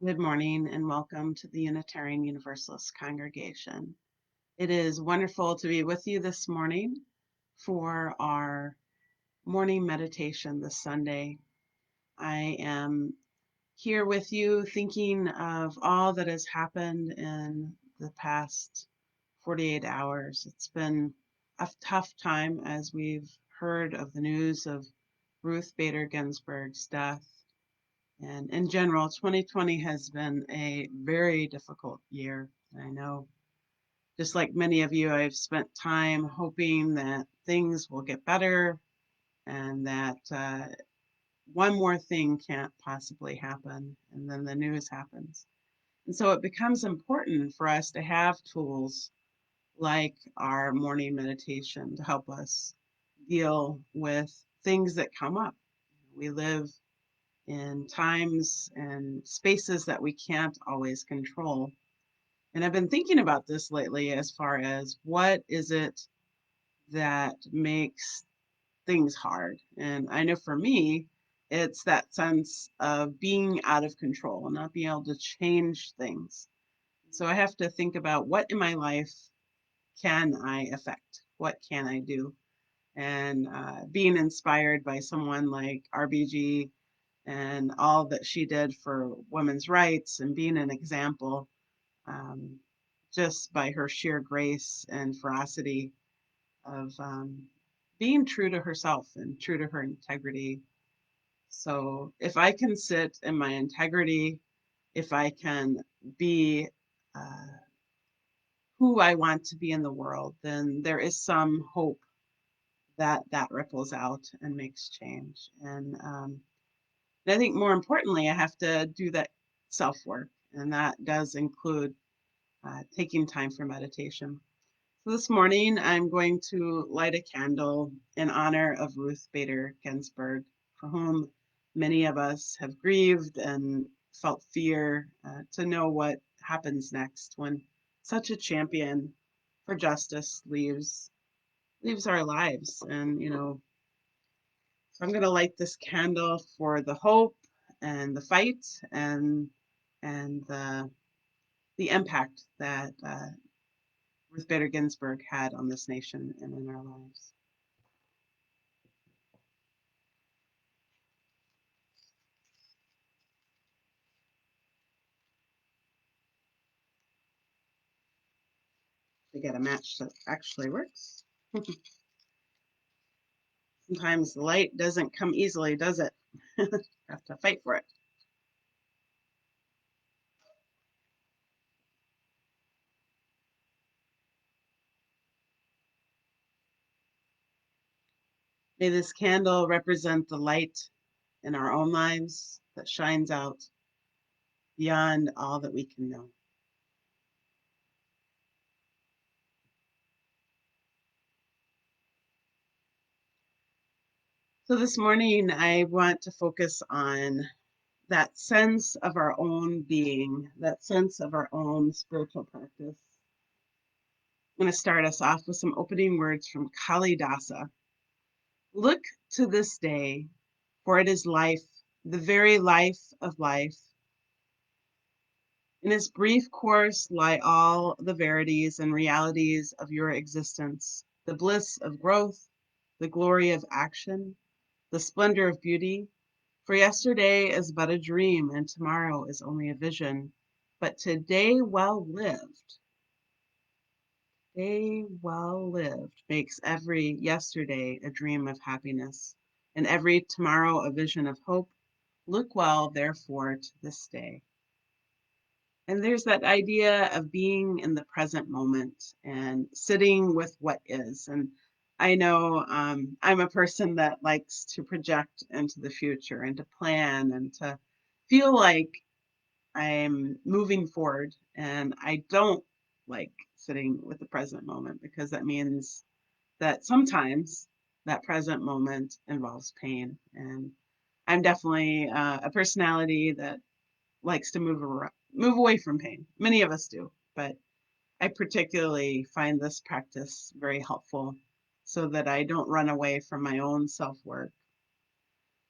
Good morning and welcome to the Unitarian Universalist Congregation. It is wonderful to be with you this morning for our morning meditation this Sunday. I am here with you thinking of all that has happened in the past 48 hours. It's been a tough time as we've heard of the news of Ruth Bader Ginsburg's death. And in general, 2020 has been a very difficult year. I know, just like many of you, I've spent time hoping that things will get better and that one more thing can't possibly happen. And then the news happens. And so it becomes important for us to have tools like our morning meditation to help us deal with things that come up. We live in times and spaces that we can't always control. And I've been thinking about this lately as far as what is it that makes things hard. And I know for me, it's that sense of being out of control, not being able to change things. So I have to think about what in my life can I affect? What can I do? And being inspired by someone like RBG and all that she did for women's rights and being an example, um, just by her sheer grace and ferocity of being true to herself and true to her integrity. So if I can sit in my integrity, if I can be uh, who I want to be in the world, then there is some hope that that ripples out and makes change. And I think more importantly, I have to do that self work, and that does include taking time for meditation. So this morning, I'm going to light a candle in honor of Ruth Bader Ginsburg, for whom many of us have grieved and felt fear to know what happens next when such a champion for justice leaves our lives. And so I'm going to light this candle for the hope and the fight and the impact that Ruth Bader Ginsburg had on this nation and in our lives. To get a match that actually works. Sometimes the light doesn't come easily, does it? Have to fight for it. May this candle represent the light in our own lives that shines out beyond all that we can know. So this morning, I want to focus on that sense of our own being, that sense of our own spiritual practice. I'm going to start us off with some opening words from Kalidasa. Look to this day, for it is life, the very life of life. In its brief course lie all the verities and realities of your existence, the bliss of growth, the glory of action, the splendor of beauty. For yesterday is but a dream, and tomorrow is only a vision. But today day well lived makes every yesterday a dream of happiness, and every tomorrow a vision of hope. Look well, therefore, to this day. And there's that idea of being in the present moment and sitting with what is. And I know I'm a person that likes to project into the future and to plan and to feel like I'm moving forward. And I don't like sitting with the present moment because that means that sometimes that present moment involves pain. And I'm definitely a personality that likes to move away from pain. Many of us do, but I particularly find this practice very helpful so that I don't run away from my own self-work.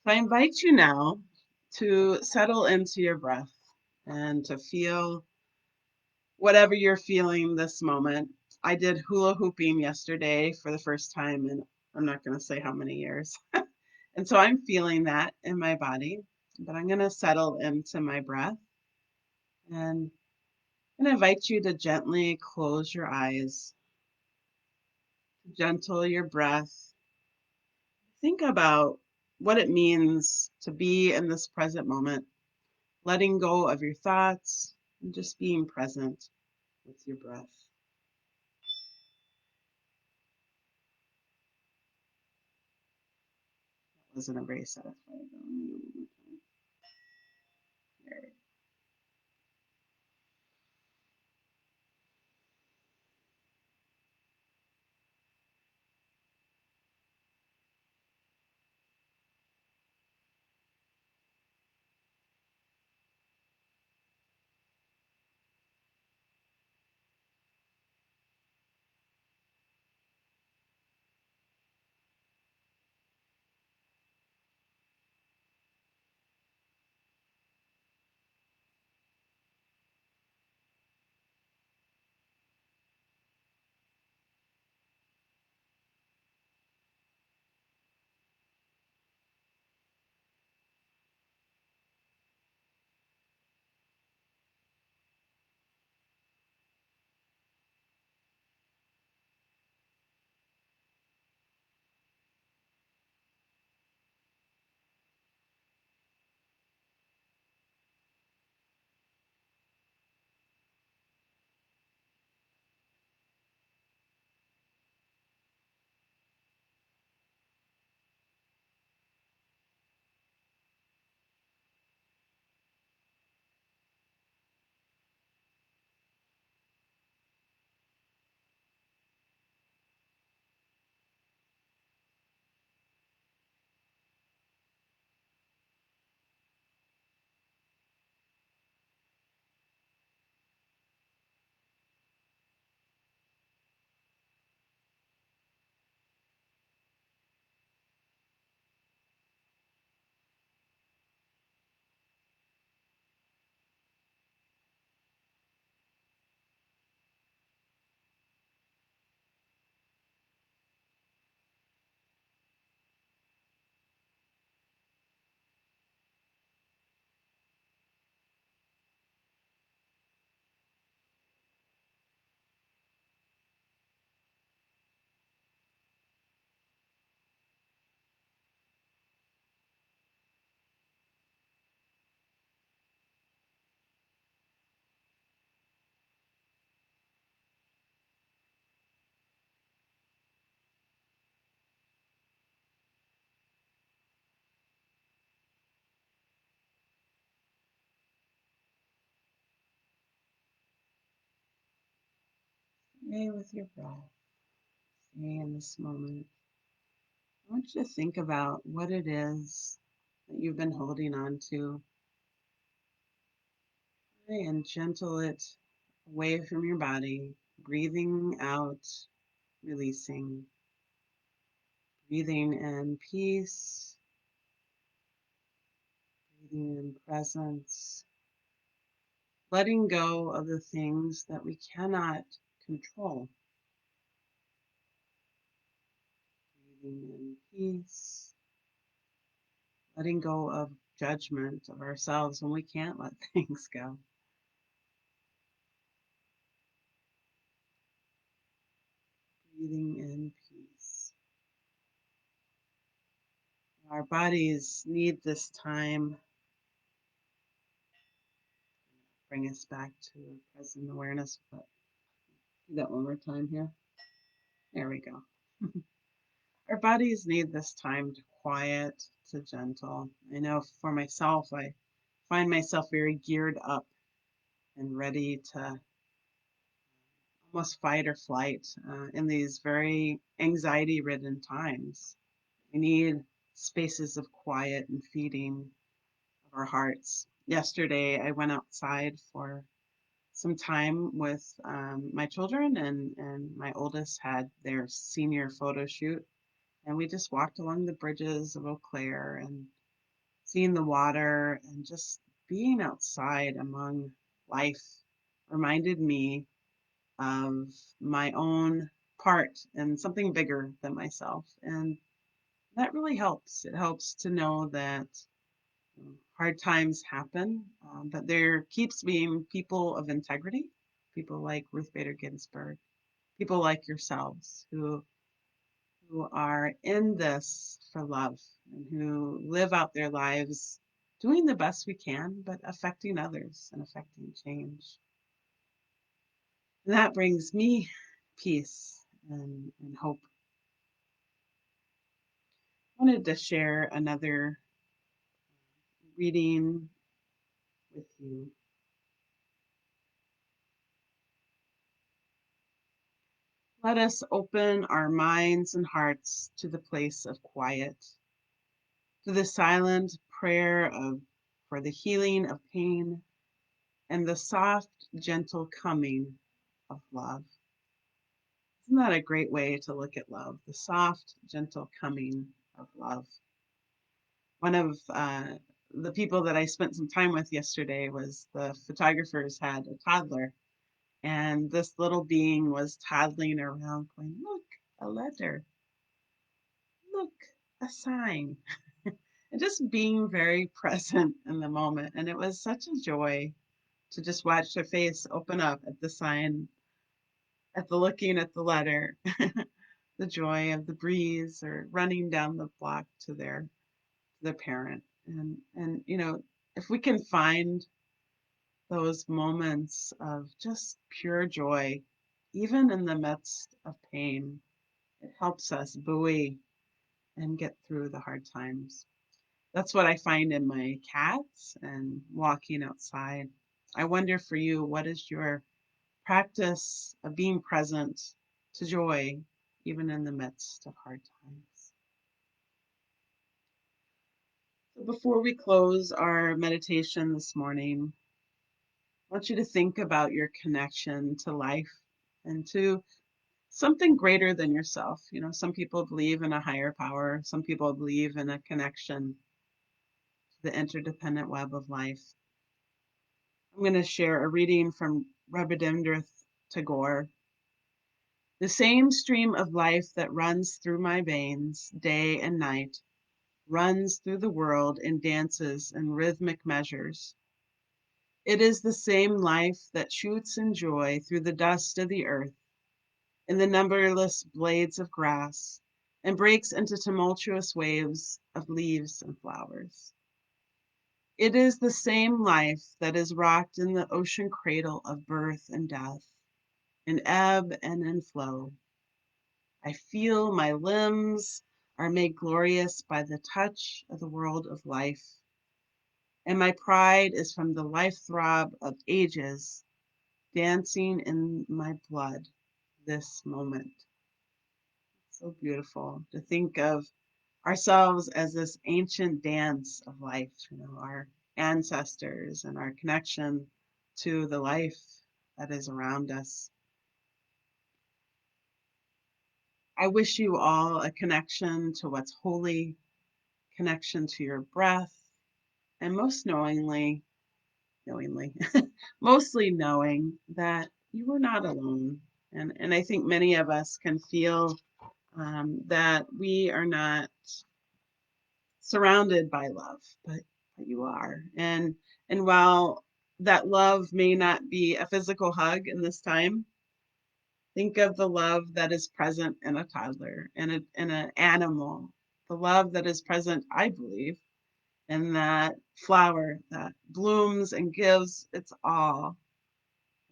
So I invite you now to settle into your breath and to feel whatever you're feeling this moment. I did hula hooping yesterday for the first time in I'm not going to say how many years. And so I'm feeling that in my body, but I'm going to settle into my breath and invite you to gently close your eyes, gentle your breath. Think about what it means to be in this present moment, letting go of your thoughts and just being present with your breath. That wasn't a very satisfying. There. Stay with your breath. Stay in this moment. I want you to think about what it is that you've been holding on to and gentle it away from your body, breathing out, releasing, breathing in peace, breathing in presence, letting go of the things that we cannot control, breathing in peace, letting go of judgment of ourselves when we can't let things go. Breathing in peace. Our bodies need this time. Bring us back to present awareness. But do that one more time here. There we go. Our bodies need this time to quiet, to gentle. I know for myself, I find myself very geared up and ready to almost fight or flight in these very anxiety ridden times. We need spaces of quiet and feeding of our hearts. Yesterday, I went outside for some time with my children, and my oldest had their senior photo shoot. And we just walked along the bridges of Eau Claire and seeing the water and just being outside among life reminded me of my own part in something bigger than myself. And that really helps. It helps to know that hard times happen, but there keeps being people of integrity, people like Ruth Bader Ginsburg, people like yourselves who are in this for love and who live out their lives doing the best we can, but affecting others and affecting change. And that brings me peace and hope. I wanted to share another reading with you. Let us open our minds and hearts to the place of quiet, to the silent prayer of for the healing of pain and the soft, gentle coming of love. Isn't that a great way to look at love? The soft, gentle coming of love. One of the people that I spent some time with yesterday was the photographers had a toddler, and this little being was toddling around going, look, a letter, look, a sign, and just being very present in the moment. And it was such a joy to just watch their face open up at the sign, at the looking at the letter, the joy of the breeze or running down the block to their parent. And if we can find those moments of just pure joy, even in the midst of pain, it helps us buoy and get through the hard times. That's what I find in my cats and walking outside. I wonder for you, what is your practice of being present to joy, even in the midst of hard times? So before we close our meditation this morning, I want you to think about your connection to life and to something greater than yourself. Some people believe in a higher power, some people believe in a connection to the interdependent web of life. I'm going to share a reading from Rabindranath Tagore. The same stream of life that runs through my veins day and night runs through the world in dances and rhythmic measures. It is the same life that shoots in joy through the dust of the earth, in the numberless blades of grass, and breaks into tumultuous waves of leaves and flowers. It is the same life that is rocked in the ocean cradle of birth and death, in ebb and in flow. I feel my limbs are made glorious by the touch of the world of life, and my pride is from the life throb of ages dancing in my blood this moment. So beautiful to think of ourselves as this ancient dance of life, our ancestors and our connection to the life that is around us. I wish you all a connection to what's holy, connection to your breath, and knowingly, mostly knowing that you are not alone. And I think many of us can feel that we are not surrounded by love, but you are. And while that love may not be a physical hug in this time, think of the love that is present in a toddler and in an animal, the love that is present, I believe, in that flower that blooms and gives its all,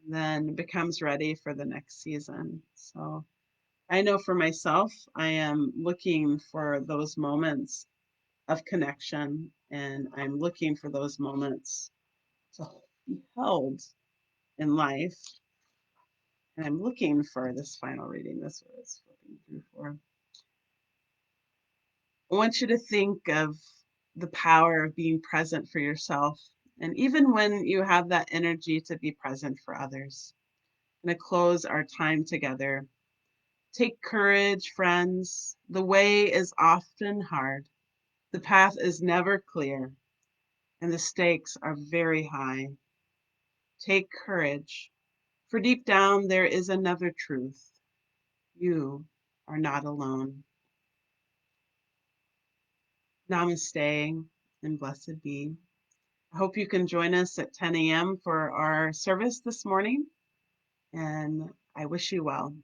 then becomes ready for the next season. So I know for myself, I am looking for those moments of connection, and I'm looking for those moments to be held in life. And I'm looking for this final reading. This was flipping through for. I want you to think of the power of being present for yourself, and even when you have that energy to be present for others. I'm going to close our time together. Take courage, friends. The way is often hard. The path is never clear, and the stakes are very high. Take courage, for deep down there is another truth. You are not alone. Namaste and blessed be. I hope you can join us at 10 a.m. for our service this morning, and I wish you well.